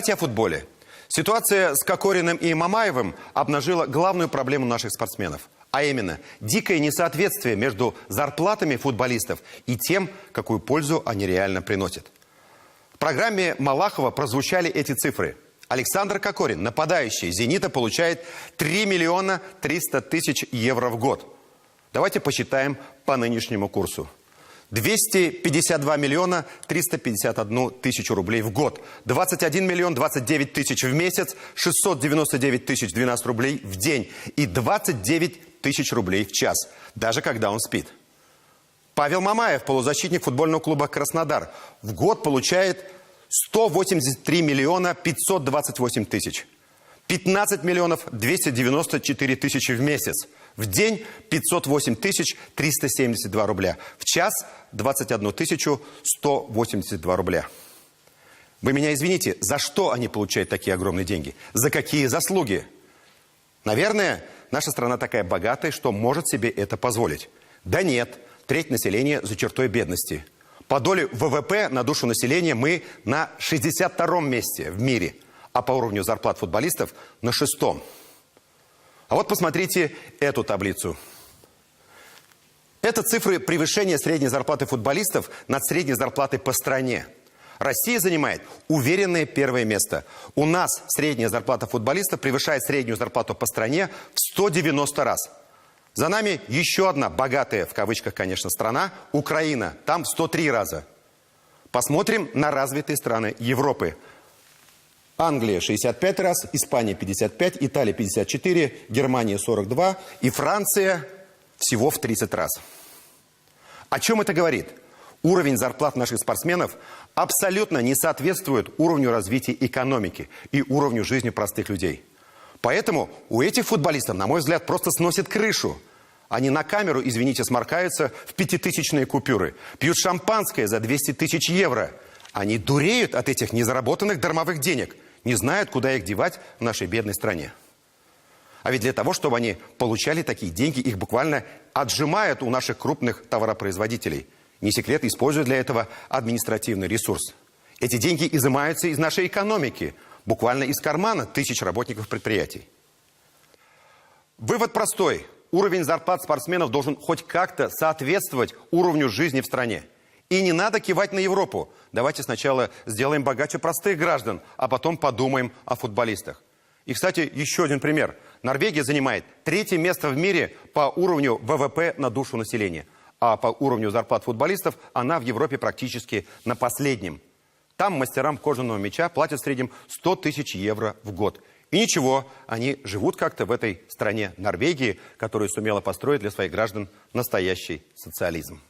Кстати, о футболе. Ситуация с Кокориным и Мамаевым обнажила главную проблему наших спортсменов. А именно, дикое несоответствие между зарплатами футболистов и тем, какую пользу они реально приносят. В программе Малахова прозвучали эти цифры. Александр Кокорин, нападающий «Зенита», получает 3 миллиона 300 тысяч евро в год. Давайте посчитаем по нынешнему курсу. 252 миллиона 351 тысячу рублей в год. 21 миллион 29 тысяч в месяц, 699 тысяч 12 рублей в день и 29 тысяч рублей в час, даже когда он спит. Павел Мамаев, полузащитник футбольного клуба «Краснодар», в год получает 183 миллиона 528 тысяч. 15 миллионов 294 тысячи в месяц. В день 508 тысяч 372 рубля. В час 21 тысячу 182 рубля. Вы меня извините, за что они получают такие огромные деньги? За какие заслуги? Наверное, наша страна такая богатая, что может себе это позволить. Да нет, треть населения за чертой бедности. По доле ВВП на душу населения мы на 62-м месте в мире, а по уровню зарплат футболистов на 6-м. А вот посмотрите эту таблицу. Это цифры превышения средней зарплаты футболистов над средней зарплатой по стране. Россия занимает уверенное первое место. У нас средняя зарплата футболистов превышает среднюю зарплату по стране в 190 раз. За нами еще одна богатая, в кавычках, конечно, страна – Украина. Там в 103 раза. Посмотрим на развитые страны Европы. Англия 65 раз, Испания 55, Италия 54, Германия 42 и Франция всего в 30 раз. О чем это говорит? Уровень зарплат наших спортсменов абсолютно не соответствует уровню развития экономики и уровню жизни простых людей. Поэтому у этих футболистов, на мой взгляд, просто сносит крышу. Они на камеру, извините, сморкаются в 5000-е купюры, пьют шампанское за 200 тысяч евро. Они дуреют от этих незаработанных дармовых денег, не знают, куда их девать в нашей бедной стране. А ведь для того, чтобы они получали такие деньги, их буквально отжимают у наших крупных товаропроизводителей. Не секрет, используя для этого административный ресурс. Эти деньги изымаются из нашей экономики, буквально из кармана тысяч работников предприятий. Вывод простой. Уровень зарплат спортсменов должен хоть как-то соответствовать уровню жизни в стране. И не надо кивать на Европу. Давайте сначала сделаем богаче простых граждан, а потом подумаем о футболистах. И, кстати, еще один пример. Норвегия занимает 3-е место в мире по уровню ВВП на душу населения. А по уровню зарплат футболистов она в Европе практически на последнем. Там мастерам кожаного мяча платят в среднем 100 тысяч евро в год. И ничего, они живут как-то в этой стране Норвегии, которая сумела построить для своих граждан настоящий социализм.